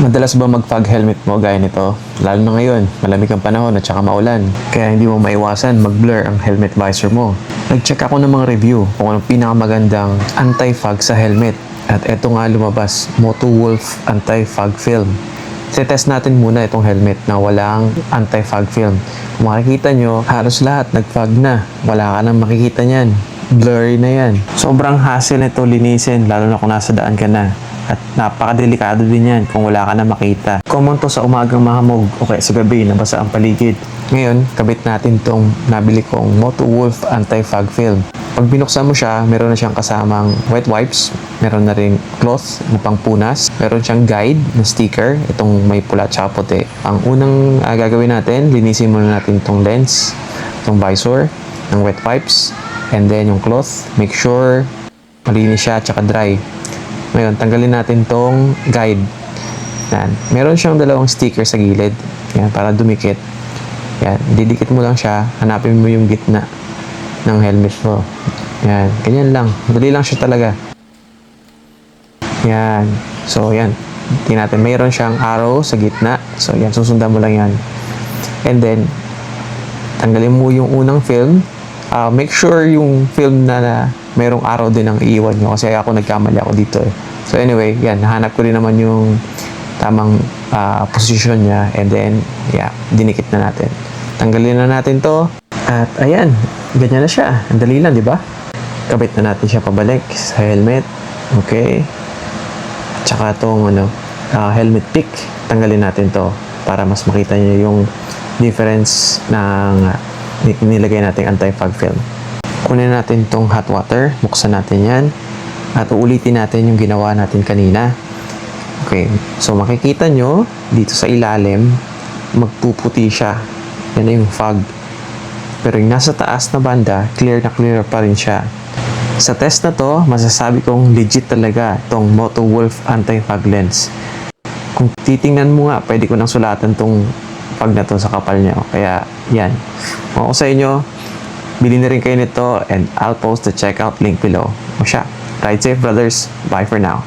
Madalas ba mag-fog helmet mo gaya nito? Lalo na ngayon, malamig ang panahon at saka maulan. Kaya hindi mo maiwasan mag-blur ang helmet visor mo. Nag-check ako ng mga review kung anong pinakamagandang anti-fog sa helmet. At eto nga lumabas, Motowolf Anti-Fog Film. Test natin muna itong helmet na walang anti-fog film. Kung makikita nyo, halos lahat nag-fog na. Wala ka nang makikita niyan. Blurry na yan. Sobrang hassle nito linisin, lalo na kung nasa daan ka na. At napakadelikado din yan kung wala ka na makita. Common to sa umagang mahamog o kaya sa gabi na basa ang paligid. Ngayon, kabit natin tong nabili kong Motowolf Anti-Fog Film. Pag binuksan mo siya, meron na siyang kasamang wet wipes, meron na rin cloth na pangpunas, meron siyang guide na sticker, itong may pula at puti. Ang unang gagawin natin, linisin muna natin itong lens, itong visor, ng wet wipes, and then yung cloth, make sure malinis siya at saka dry. Ngayon, tanggalin natin tong guide. Yan. Meron siyang dalawang sticker sa gilid. Yan, para dumikit. Yan, didikit mo lang siya, hanapin mo yung gitna ng helmet mo. Yan, ganyan lang. Dali lang siya talaga. Yan. So, yan. Tingnan natin. Mayroon siyang arrow sa gitna. So, yan. Susundan mo lang yan. And then, tanggalin mo yung unang film. Make sure yung film na mayroong arrow din ang iiwan nyo. Kasi ako nagkamali ako dito eh. So, anyway, yan. Nahanap ko rin naman yung tamang position niya. And then, yeah. Dinikit na natin. Tanggalin na natin to. At, ayan. Ganyan na siya. Ang dali lang, di ba? Kabit na natin siya pabalik sa helmet. Okay. At saka itong helmet pick. Tanggalin natin to para mas makita niyo yung difference ng nilagay nating anti-fog film. Kunin natin itong hot water. Buksan natin yan. At uulitin natin yung ginawa natin kanina. Okay. So, makikita nyo dito sa ilalim, magpuputi siya. Yan na yung fog. Pero yung nasa taas na banda, clear na clear pa rin siya. Sa test na to, masasabi kong legit talaga itong Motowolf Anti-Fog Lens. Kung titingnan mo nga, pwede ko nang sulatan itong fog na to sa kapal niya. Kaya, yan. Kung ako sa inyo, bili na rin kayo nito and I'll post the checkout link below. O siya. Ride safe, brothers. Bye for now.